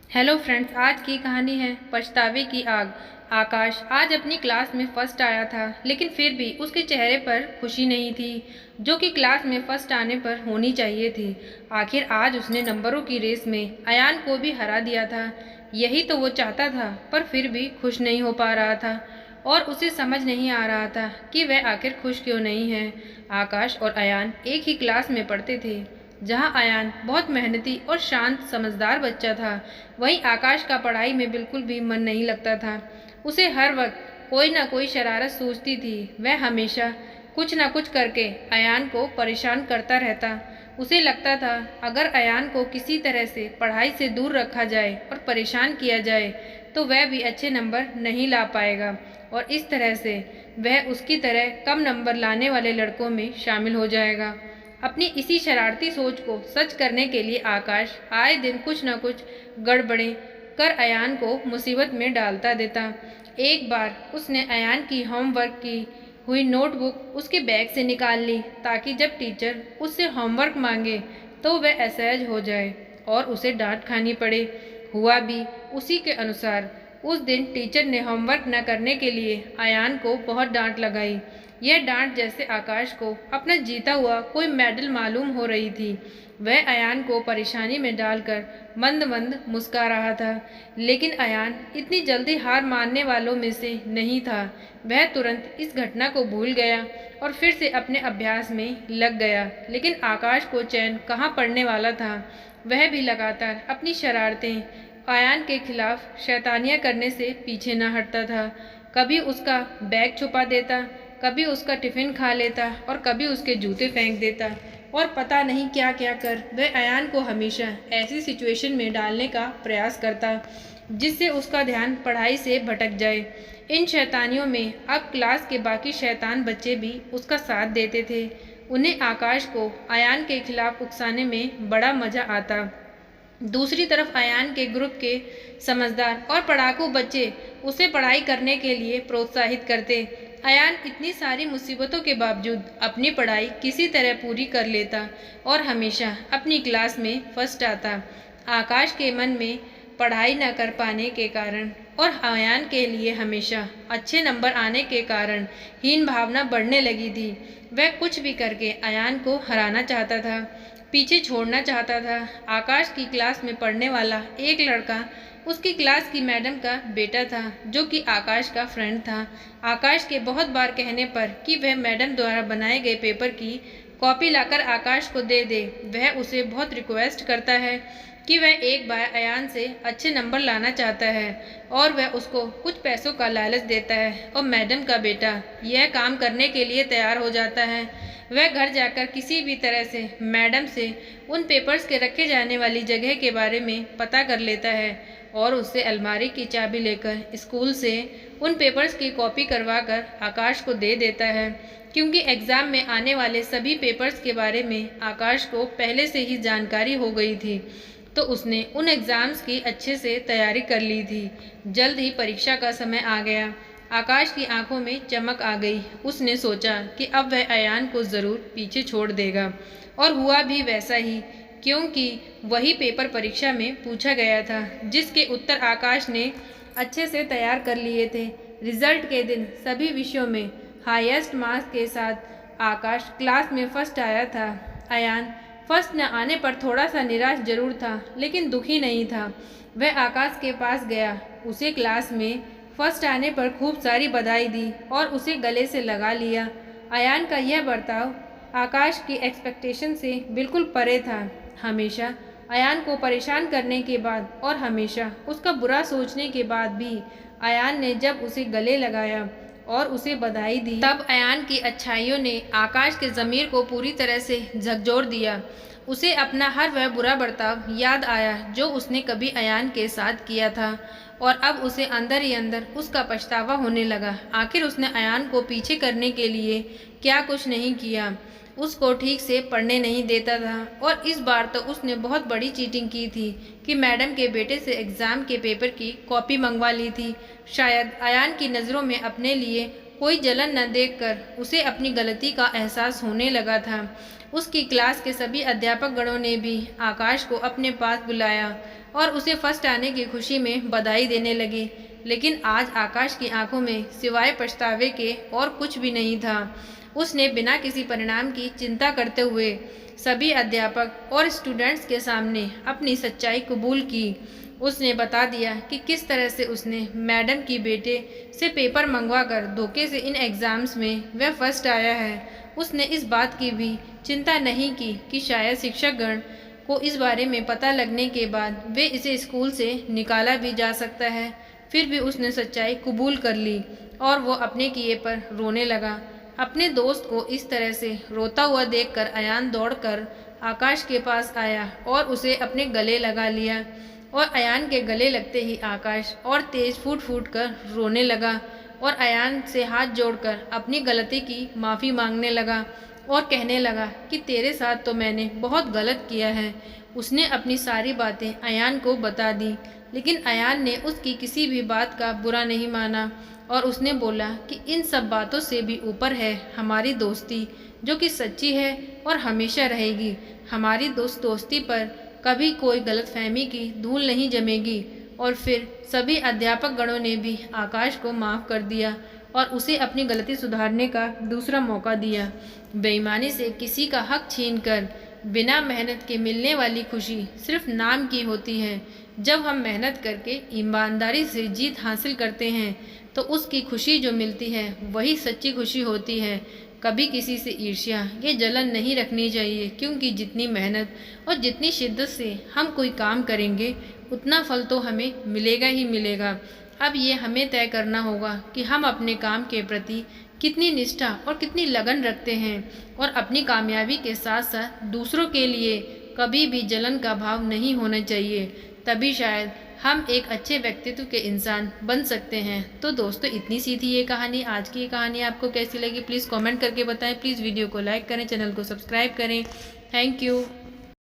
Hello friends, आज की कहानी है पछतावे की आग। आकाश आज अपनी क्लास में फर्स्ट आया था, लेकिन फिर भी उसके चेहरे पर खुशी नहीं थी, जो कि क्लास में फर्स्ट आने पर होनी चाहिए थी। आखिर आज उसने नंबरों की रेस में अयान को भी हरा दिया था। यही तो वो चाहता था, पर फिर भी खुश नहीं हो पा रहा था और उसे समझ नहीं आ रहा था कि वह आखिर खुश क्यों नहीं है। आकाश और अयान एक ही क्लास में पढ़ते थे। जहां अयान बहुत मेहनती और शांत समझदार बच्चा था, वहीं आकाश का पढ़ाई में बिल्कुल भी मन नहीं लगता था। उसे हर वक्त कोई ना कोई शरारत सूझती थी। वह हमेशा कुछ ना कुछ करके अयान को परेशान करता रहता। उसे लगता था अगर अयान को किसी तरह से पढ़ाई से दूर रखा जाए और परेशान किया जाए तो वह भी अच्छे नंबर नहीं ला पाएगा और इस तरह से वह उसकी तरह कम नंबर लाने वाले लड़कों में शामिल हो जाएगा। अपनी इसी शरारती सोच को सच करने के लिए आकाश आए दिन कुछ न कुछ गड़बड़ें कर अयान को मुसीबत में डालता देता। एक बार उसने अयान की होमवर्क की हुई नोटबुक उसके बैग से निकाल ली, ताकि जब टीचर उससे होमवर्क मांगे तो वह असहज हो जाए और उसे डांट खानी पड़े। हुआ भी उसी के अनुसार। उस दिन टीचर ने होमवर्क न करने के लिए अयान को बहुत डांट लगाई। यह डांट जैसे आकाश को अपना जीता हुआ कोई मेडल मालूम हो रही थी। वह अयान को परेशानी में डालकर मंद मंद मुस्कुरा रहा था, लेकिन अयान इतनी जल्दी हार मानने वालों में से नहीं था। वह तुरंत इस घटना को भूल गया और फिर से अपने अभ्यास में लग गया। लेकिन आकाश को चैन कहाँ पड़ने वाला था। वह भी लगातार अपनी शरारतें अयान के खिलाफ शैतानियाँ करने से पीछे न हटता था। कभी उसका बैग छुपा देता, कभी उसका टिफिन खा लेता और कभी उसके जूते फेंक देता और पता नहीं क्या क्या कर वह अयान को हमेशा ऐसी सिचुएशन में डालने का प्रयास करता जिससे उसका ध्यान पढ़ाई से भटक जाए। इन शैतानियों में अब क्लास के बाकी शैतान बच्चे भी उसका साथ देते थे। उन्हें आकाश को अयान के खिलाफ उकसाने में बड़ा मजा आता। दूसरी तरफ अयान के ग्रुप के समझदार और पढ़ाकू बच्चे उसे पढ़ाई करने के लिए प्रोत्साहित करते। अयान इतनी सारी मुसीबतों के बावजूद अपनी पढ़ाई किसी तरह पूरी कर लेता और हमेशा अपनी क्लास में फर्स्ट आता। आकाश के मन में पढ़ाई न कर पाने के कारण और अयान के लिए हमेशा अच्छे नंबर आने के कारण हीन भावना बढ़ने लगी थी। वह कुछ भी करके अयान को हराना चाहता था, पीछे छोड़ना चाहता था। आकाश की क्लास में पढ़ने वाला एक लड़का उसकी क्लास की मैडम का बेटा था, जो कि आकाश का फ्रेंड था। आकाश के बहुत बार कहने पर कि वह मैडम द्वारा बनाए गए पेपर की कॉपी लाकर आकाश को दे दे, वह उसे बहुत रिक्वेस्ट करता है कि वह एक बार अयान से अच्छे नंबर लाना चाहता है और वह उसको कुछ पैसों का लालच देता है और मैडम का बेटा यह काम करने के लिए तैयार हो जाता है। वह घर जाकर किसी भी तरह से मैडम से उन पेपर्स के रखे जाने वाली जगह के बारे में पता कर लेता है और उससे अलमारी की चाबी लेकर स्कूल से उन पेपर्स की कॉपी करवाकर आकाश को दे देता है, क्योंकि एग्ज़ाम में आने वाले सभी पेपर्स के बारे में आकाश को पहले से ही जानकारी हो गई थी, तो उसने उन एग्ज़ाम्स की अच्छे से तैयारी कर ली थी। जल्द ही परीक्षा का समय आ गया। आकाश की आंखों में चमक आ गई। उसने सोचा कि अब वह अयान को ज़रूर पीछे छोड़ देगा, और हुआ भी वैसा ही, क्योंकि वही पेपर परीक्षा में पूछा गया था जिसके उत्तर आकाश ने अच्छे से तैयार कर लिए थे। रिजल्ट के दिन सभी विषयों में हाईएस्ट मार्क्स के साथ आकाश क्लास में फर्स्ट आया था। अयान फर्स्ट न आने पर थोड़ा सा निराश जरूर था, लेकिन दुखी नहीं था। वह आकाश के पास गया, उसे क्लास में फर्स्ट आने पर खूब सारी बधाई दी और उसे गले से लगा लिया। अयान का यह बर्ताव आकाश की एक्सपेक्टेशन से बिल्कुल परे था। हमेशा अयान को परेशान करने के बाद और हमेशा उसका बुरा सोचने के बाद भी अयान ने जब उसे गले लगाया और उसे बधाई दी, तब अयान की अच्छाइयों ने आकाश के ज़मीर को पूरी तरह से झकझोर दिया। उसे अपना हर वह बुरा बर्ताव याद आया जो उसने कभी अयान के साथ किया था, और अब उसे अंदर ही अंदर उसका पछतावा होने लगा। आखिर उसने अयान को पीछे करने के लिए क्या कुछ नहीं किया। उसको ठीक से पढ़ने नहीं देता था, और इस बार तो उसने बहुत बड़ी चीटिंग की थी कि मैडम के बेटे से एग्ज़ाम के पेपर की कॉपी मंगवा ली थी। शायद अयान की नज़रों में अपने लिए कोई जलन न देखकर उसे अपनी गलती का एहसास होने लगा था। उसकी क्लास के सभी अध्यापक गणों ने भी आकाश को अपने पास बुलाया। और उसे फर्स्ट आने की खुशी में बधाई देने लगी। लेकिन आज आकाश की आंखों में सिवाय पछतावे के और कुछ भी नहीं था। उसने बिना किसी परिणाम की चिंता करते हुए सभी अध्यापक और स्टूडेंट्स के सामने अपनी सच्चाई कबूल की। उसने बता दिया कि किस तरह से उसने मैडम की बेटे से पेपर मंगवाकर धोखे से इन एग्ज़ाम्स में वह फर्स्ट आया है। उसने इस बात की भी चिंता नहीं की कि शायद शिक्षकगण को इस बारे में पता लगने के बाद वे इसे स्कूल से निकाला भी जा सकता है। फिर भी उसने सच्चाई कबूल कर ली और वो अपने किए पर रोने लगा। अपने दोस्त को इस तरह से रोता हुआ देखकर अयान दौड़कर आकाश के पास आया और उसे अपने गले लगा लिया। और अयान के गले लगते ही आकाश और तेज फूट फूट कर रोने लगा और अयान से हाथ जोड़कर अपनी गलती की माफ़ी मांगने लगा और कहने लगा कि तेरे साथ तो मैंने बहुत गलत किया है। उसने अपनी सारी बातें अयान को बता दी, लेकिन अयान ने उसकी किसी भी बात का बुरा नहीं माना और उसने बोला कि इन सब बातों से भी ऊपर है हमारी दोस्ती, जो कि सच्ची है और हमेशा रहेगी। हमारी दोस्ती पर कभी कोई गलतफहमी की धूल नहीं जमेगी। और फिर सभी अध्यापक गणों ने भी आकाश को माफ़ कर दिया और उसे अपनी गलती सुधारने का दूसरा मौका दिया। बेईमानी से किसी का हक छीनकर बिना मेहनत के मिलने वाली खुशी सिर्फ नाम की होती है। जब हम मेहनत करके ईमानदारी से जीत हासिल करते हैं तो उसकी खुशी जो मिलती है वही सच्ची खुशी होती है। कभी किसी से ईर्ष्या या जलन नहीं रखनी चाहिए, क्योंकि जितनी मेहनत और जितनी शिद्दत से हम कोई काम करेंगे उतना फल तो हमें मिलेगा ही मिलेगा। अब ये हमें तय करना होगा कि हम अपने काम के प्रति कितनी निष्ठा और कितनी लगन रखते हैं और अपनी कामयाबी के साथ साथ दूसरों के लिए कभी भी जलन का भाव नहीं होना चाहिए। तभी शायद हम एक अच्छे व्यक्तित्व के इंसान बन सकते हैं। तो दोस्तों, इतनी सी थी ये कहानी। आज की ये कहानी आपको कैसी लगी प्लीज़ कमेंट करके बताएं। प्लीज़ वीडियो को लाइक करें, चैनल को सब्सक्राइब करें। Thank you.